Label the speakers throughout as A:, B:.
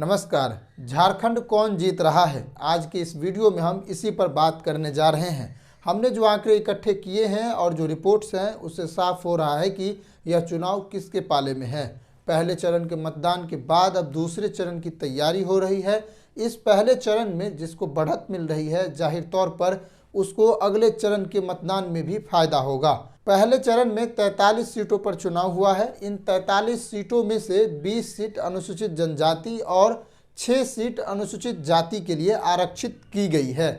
A: नमस्कार। झारखंड कौन जीत रहा है, आज की इस वीडियो में हम इसी पर बात करने जा रहे हैं। हमने जो आंकड़े इकट्ठे किए हैं और जो रिपोर्ट्स हैं उससे साफ हो रहा है कि यह चुनाव किसके पाले में है। पहले चरण के मतदान के बाद अब दूसरे चरण की तैयारी हो रही है। इस पहले चरण में जिसको बढ़त मिल रही है, जाहिर तौर पर उसको अगले चरण के मतदान में भी फायदा होगा। पहले चरण में 43 सीटों पर चुनाव हुआ है। इन 43 सीटों में से 20 सीट अनुसूचित जनजाति और 6 सीट अनुसूचित जाति के लिए आरक्षित की गई है।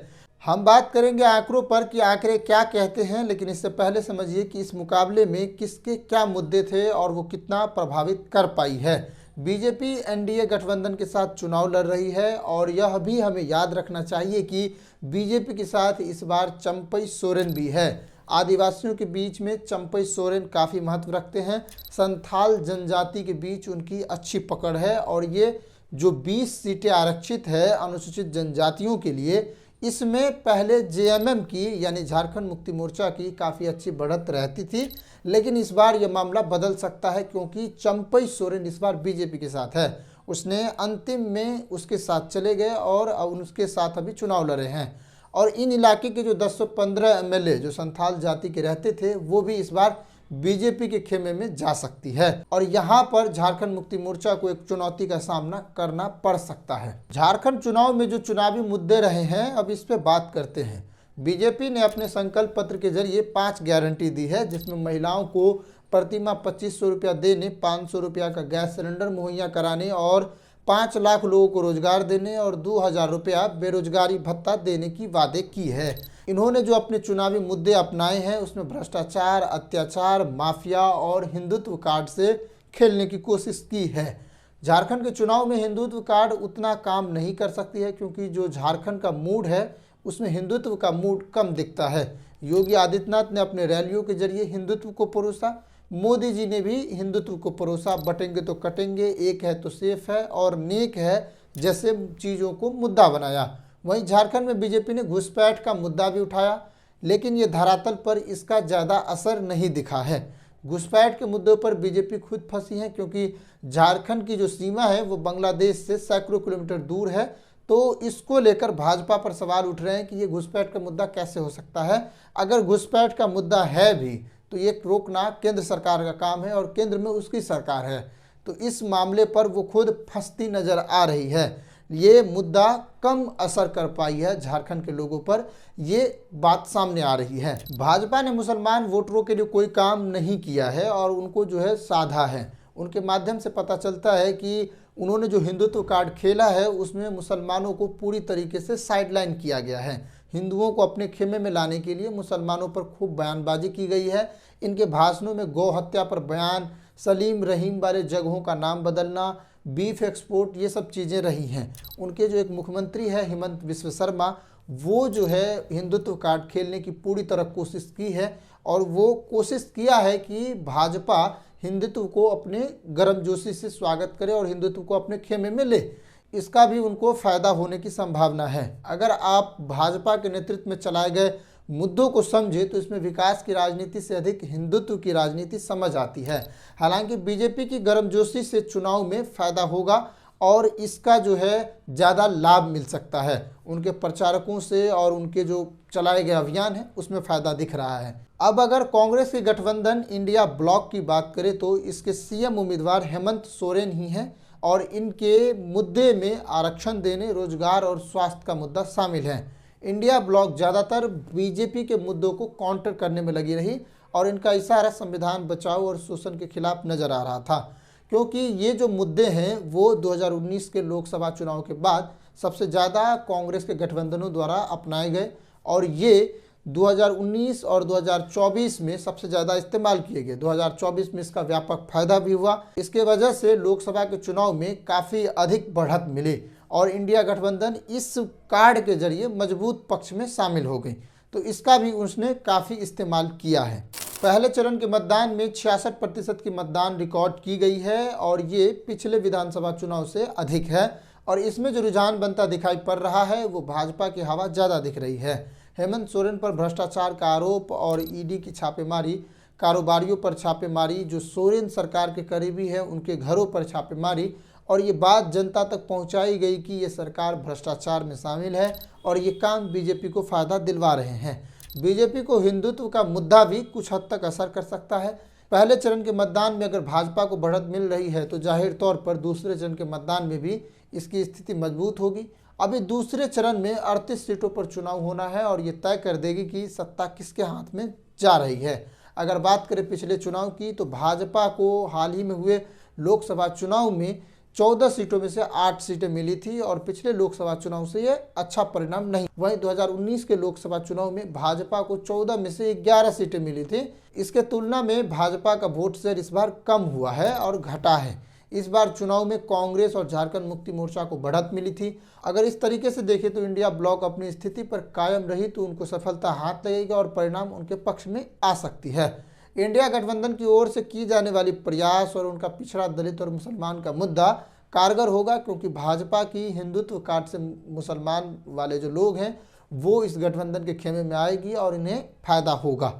A: हम बात करेंगे आंकड़ों पर कि आंकड़े क्या कहते हैं, लेकिन इससे पहले समझिए कि इस मुकाबले में किसके क्या मुद्दे थे और वो कितना प्रभावित कर पाई है। बीजेपी एनडीए गठबंधन के साथ चुनाव लड़ रही है और यह भी हमें याद रखना चाहिए कि बीजेपी के साथ इस बार चंपई सोरेन भी है। आदिवासियों के बीच में चंपई सोरेन काफ़ी महत्व रखते हैं। संथाल जनजाति के बीच उनकी अच्छी पकड़ है और ये जो 20 सीटें आरक्षित है अनुसूचित जनजातियों के लिए, इसमें पहले जेएमएम की यानी झारखंड मुक्ति मोर्चा की काफ़ी अच्छी बढ़त रहती थी, लेकिन इस बार यह मामला बदल सकता है क्योंकि चंपई सोरेन इस बार बीजेपी के साथ है। उसने अंतिम में उसके साथ चले गए और उसके साथ अभी चुनाव लड़े हैं। और इन इलाके के जो 1015 एमएलए जो संथाल जाति के रहते थे वो भी इस बार बीजेपी के खेमे में जा सकती है और यहाँ पर झारखंड मुक्ति मोर्चा को एक चुनौती का सामना करना पड़ सकता है। झारखंड चुनाव में जो चुनावी मुद्दे रहे हैं, अब इस पे बात करते हैं। बीजेपी ने अपने संकल्प पत्र के जरिए 5 गारंटी दी है, जिसमें महिलाओं को प्रतिमाह 2500 रुपया देने, 500 रुपया का गैस सिलेंडर मुहैया कराने और 5 लाख लोगों को रोजगार देने और 2000 रुपया बेरोजगारी भत्ता देने की वादे की है। इन्होंने जो अपने चुनावी मुद्दे अपनाए हैं उसमें भ्रष्टाचार, अत्याचार, माफिया और हिंदुत्व कार्ड से खेलने की कोशिश की है। झारखंड के चुनाव में हिंदुत्व कार्ड उतना काम नहीं कर सकती है क्योंकि जो झारखंड का मूड है उसमें हिंदुत्व का मूड कम दिखता है। योगी आदित्यनाथ ने अपने रैलियों के जरिए हिंदुत्व को परोसा, मोदी जी ने भी हिंदुत्व को परोसा। बटेंगे तो कटेंगे, एक है तो सेफ है और नेक है जैसे चीज़ों को मुद्दा बनाया। वहीं झारखंड में बीजेपी ने घुसपैठ का मुद्दा भी उठाया, लेकिन ये धरातल पर इसका ज़्यादा असर नहीं दिखा है। घुसपैठ के मुद्दों पर बीजेपी खुद फंसी है क्योंकि झारखंड की जो सीमा है वो बांग्लादेश से सैकड़ों किलोमीटर दूर है, तो इसको लेकर भाजपा पर सवाल उठ रहे हैं कि ये घुसपैठ का मुद्दा कैसे हो सकता है। अगर घुसपैठ का मुद्दा है भी तो ये रोकना केंद्र सरकार का काम है और केंद्र में उसकी सरकार है, तो इस मामले पर वो खुद फंसती नजर आ रही है। ये मुद्दा कम असर कर पाई है झारखंड के लोगों पर, ये बात सामने आ रही है। भाजपा ने मुसलमान वोटरों के लिए कोई काम नहीं किया है और उनको जो है साधा है। उनके माध्यम से पता चलता है कि उन्होंने जो हिंदुत्व कार्ड खेला है उसमें मुसलमानों को पूरी तरीके से साइडलाइन किया गया है। हिंदुओं को अपने खेमे में लाने के लिए मुसलमानों पर खूब बयानबाजी की गई है। इनके भाषणों में गौ हत्या पर बयान, सलीम रहीम वाले जगहों का नाम बदलना, बीफ एक्सपोर्ट, ये सब चीज़ें रही हैं। उनके जो एक मुख्यमंत्री है हेमंत विश्व शर्मा, वो जो है हिंदुत्व कार्ड खेलने की पूरी तरह कोशिश की है और वो कोशिश किया है कि भाजपा हिंदुत्व को अपने गर्मजोशी से स्वागत करे और हिंदुत्व को अपने खेमे में ले। इसका भी उनको फ़ायदा होने की संभावना है। अगर आप भाजपा के नेतृत्व में चलाए गए मुद्दों को समझे तो इसमें विकास की राजनीति से अधिक हिंदुत्व की राजनीति समझ आती है। हालांकि बीजेपी की गर्मजोशी से चुनाव में फ़ायदा होगा और इसका जो है ज़्यादा लाभ मिल सकता है। उनके प्रचारकों से और उनके जो चलाए गए अभियान है उसमें फ़ायदा दिख रहा है। अब अगर कांग्रेस के गठबंधन इंडिया ब्लॉक की बात करें तो इसके सीएम उम्मीदवार हेमंत सोरेन ही हैं और इनके मुद्दे में आरक्षण देने, रोजगार और स्वास्थ्य का मुद्दा शामिल है। इंडिया ब्लॉक ज़्यादातर बीजेपी के मुद्दों को काउंटर करने में लगी रही और इनका इशारा संविधान बचाओ और शोषण के खिलाफ नजर आ रहा था, क्योंकि ये जो मुद्दे हैं वो 2019 के लोकसभा चुनाव के बाद सबसे ज़्यादा कांग्रेस के गठबंधनों द्वारा अपनाए गए और ये 2019 और 2024 में सबसे ज़्यादा इस्तेमाल किए गए। 2024 में इसका व्यापक फायदा भी हुआ। इसके वजह से लोकसभा के चुनाव में काफ़ी अधिक बढ़त मिली और इंडिया गठबंधन इस कार्ड के जरिए मजबूत पक्ष में शामिल हो गई, तो इसका भी उसने काफ़ी इस्तेमाल किया है। पहले चरण के मतदान में 66% की मतदान रिकॉर्ड की गई है और ये पिछले विधानसभा चुनाव से अधिक है और इसमें जो रुझान बनता दिखाई पड़ रहा है वो भाजपा की हवा ज़्यादा दिख रही है। हेमंत सोरेन पर भ्रष्टाचार का आरोप और ईडी की छापेमारी, कारोबारियों पर छापेमारी, जो सोरेन सरकार के करीबी है उनके घरों पर छापेमारी और ये बात जनता तक पहुंचाई गई कि ये सरकार भ्रष्टाचार में शामिल है और ये काम बीजेपी को फ़ायदा दिलवा रहे हैं। बीजेपी को हिंदुत्व का मुद्दा भी कुछ हद तक असर कर सकता है। पहले चरण के मतदान में अगर भाजपा को बढ़त मिल रही है तो जाहिर तौर पर दूसरे चरण के मतदान में भी इसकी स्थिति मजबूत होगी। अभी दूसरे चरण में 38 सीटों पर चुनाव होना है और ये तय कर देगी कि सत्ता किसके हाथ में जा रही है। अगर बात करें पिछले चुनाव की तो भाजपा को हाल ही में हुए लोकसभा चुनाव में 14 सीटों में से 8 सीटें मिली थी और पिछले लोकसभा चुनाव से ये अच्छा परिणाम नहीं। वहीं 2019 के लोकसभा चुनाव में भाजपा को 14 में से 11 सीटें मिली थी। इसके तुलना में भाजपा का वोट शेयर इस बार कम हुआ है और घटा है। इस बार चुनाव में कांग्रेस और झारखंड मुक्ति मोर्चा को बढ़त मिली थी। अगर इस तरीके से देखें तो इंडिया ब्लॉक अपनी स्थिति पर कायम रही तो उनको सफलता हाथ लगेगी और परिणाम उनके पक्ष में आ सकती है। इंडिया गठबंधन की ओर से की जाने वाली प्रयास और उनका पिछड़ा दलित और मुसलमान का मुद्दा कारगर होगा, क्योंकि भाजपा की हिंदुत्व कार्ड से मुसलमान वाले जो लोग हैं वो इस गठबंधन के खेमे में आएगी और इन्हें फायदा होगा।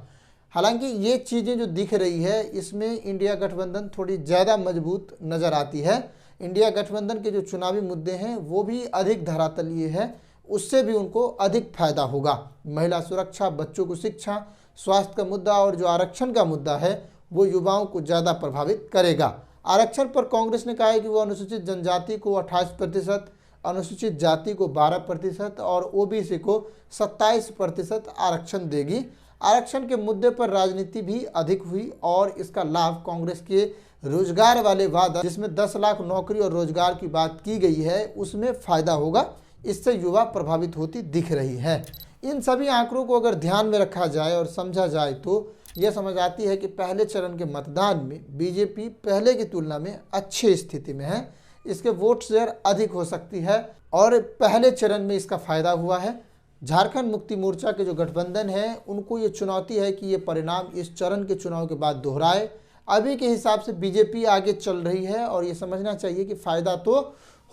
A: हालांकि ये चीज़ें जो दिख रही है इसमें इंडिया गठबंधन थोड़ी ज़्यादा मजबूत नज़र आती है। इंडिया गठबंधन के जो चुनावी मुद्दे हैं वो भी अधिक धरातलीय है, उससे भी उनको अधिक फायदा होगा। महिला सुरक्षा, बच्चों को शिक्षा, स्वास्थ्य का मुद्दा और जो आरक्षण का मुद्दा है वो युवाओं को ज़्यादा प्रभावित करेगा। आरक्षण पर कांग्रेस ने कहा है कि वो अनुसूचित जनजाति को 28%, अनुसूचित जाति को 12% और ओबीसी को 27% आरक्षण देगी। आरक्षण के मुद्दे पर राजनीति भी अधिक हुई और इसका लाभ कांग्रेस के रोजगार वाले वादा, जिसमें 10 लाख नौकरी और रोजगार की बात की गई है, उसमें फायदा होगा। इससे युवा प्रभावित होती दिख रही है। इन सभी आंकड़ों को अगर ध्यान में रखा जाए और समझा जाए तो यह समझ आती है कि पहले चरण के मतदान में बीजेपी पहले की तुलना में अच्छी स्थिति में है। इसके वोट शेयर अधिक हो सकती है और पहले चरण में इसका फायदा हुआ है। झारखंड मुक्ति मोर्चा के जो गठबंधन है उनको ये चुनौती है कि ये परिणाम इस चरण के चुनाव के बाद दोहराए। अभी के हिसाब से बीजेपी आगे चल रही है और ये समझना चाहिए कि फ़ायदा तो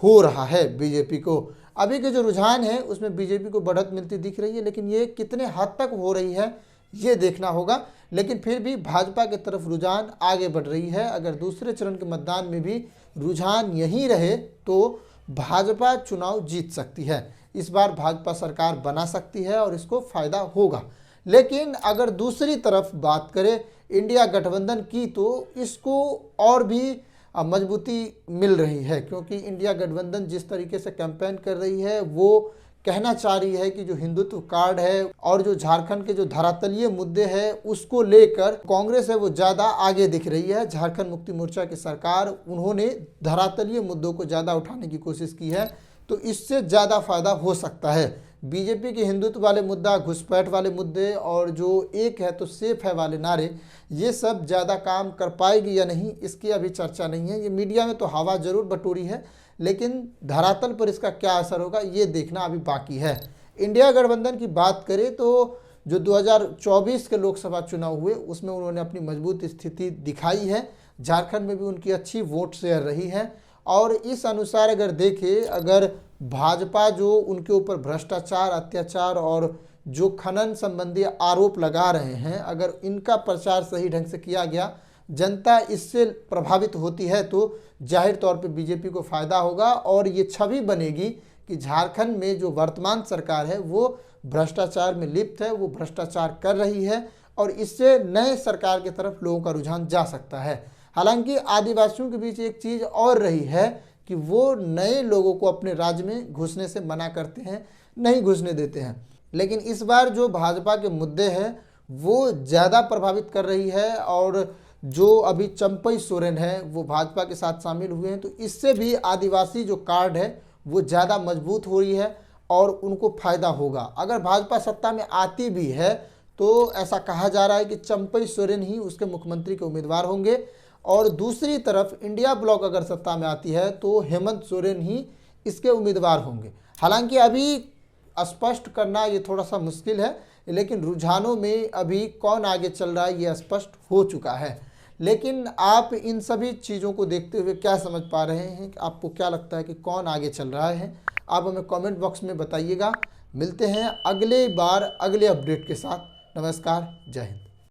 A: हो रहा है बीजेपी को। अभी के जो रुझान है उसमें बीजेपी को बढ़त मिलती दिख रही है, लेकिन ये कितने हद तक हो रही है ये देखना होगा। लेकिन फिर भी भाजपा की तरफ रुझान आगे बढ़ रही है। अगर दूसरे चरण के मतदान में भी रुझान यही रहे तो भाजपा चुनाव जीत सकती है। इस बार भाजपा सरकार बना सकती है और इसको फायदा होगा। लेकिन अगर दूसरी तरफ बात करें इंडिया गठबंधन की तो इसको और भी मजबूती मिल रही है, क्योंकि इंडिया गठबंधन जिस तरीके से कैंपेन कर रही है वो कहना चाह रही है कि जो हिंदुत्व कार्ड है और जो झारखंड के जो धरातलीय मुद्दे हैं उसको लेकर कांग्रेस है वो ज़्यादा आगे दिख रही है। झारखंड मुक्ति मोर्चा की सरकार, उन्होंने धरातलीय मुद्दों को ज़्यादा उठाने की कोशिश की है, तो इससे ज़्यादा फायदा हो सकता है। बीजेपी के हिंदुत्व वाले मुद्दा, घुसपैठ वाले मुद्दे और जो एक है तो सेफ है वाले नारे, ये सब ज़्यादा काम कर पाएगी या नहीं इसकी अभी चर्चा नहीं है। ये मीडिया में तो हवा जरूर बटोरी है, लेकिन धरातल पर इसका क्या असर होगा ये देखना अभी बाकी है। इंडिया गठबंधन की बात करें तो जो 2024 के लोकसभा चुनाव हुए उसमें उन्होंने अपनी मजबूत स्थिति दिखाई है। झारखंड में भी उनकी अच्छी वोट शेयर रही है और इस अनुसार अगर देखें, अगर भाजपा जो उनके ऊपर भ्रष्टाचार, अत्याचार और जो खनन संबंधी आरोप लगा रहे हैं, अगर इनका प्रचार सही ढंग से किया गया, जनता इससे प्रभावित होती है तो जाहिर तौर पे बीजेपी को फ़ायदा होगा और ये छवि बनेगी कि झारखंड में जो वर्तमान सरकार है वो भ्रष्टाचार में लिप्त है, वो भ्रष्टाचार कर रही है और इससे नए सरकार की तरफ लोगों का रुझान जा सकता है। हालांकि आदिवासियों के बीच एक चीज़ और रही है कि वो नए लोगों को अपने राज्य में घुसने से मना करते हैं, नहीं घुसने देते हैं। लेकिन इस बार जो भाजपा के मुद्दे हैं वो ज़्यादा प्रभावित कर रही है और जो अभी चंपई सोरेन है वो भाजपा के साथ शामिल हुए हैं, तो इससे भी आदिवासी जो कार्ड है वो ज़्यादा मजबूत हो रही है और उनको फ़ायदा होगा। अगर भाजपा सत्ता में आती भी है तो ऐसा कहा जा रहा है कि चंपई सोरेन ही उसके मुख्यमंत्री के उम्मीदवार होंगे और दूसरी तरफ इंडिया ब्लॉक अगर सत्ता में आती है तो हेमंत सोरेन ही इसके उम्मीदवार होंगे। हालांकि अभी स्पष्ट करना ये थोड़ा सा मुश्किल है, लेकिन रुझानों में अभी कौन आगे चल रहा है ये स्पष्ट हो चुका है। लेकिन आप इन सभी चीज़ों को देखते हुए क्या समझ पा रहे हैं, आपको क्या लगता है कि कौन आगे चल रहा है, आप हमें कमेंट बॉक्स में बताइएगा। मिलते हैं अगले बार अगले अपडेट के साथ। नमस्कार, जय हिंद।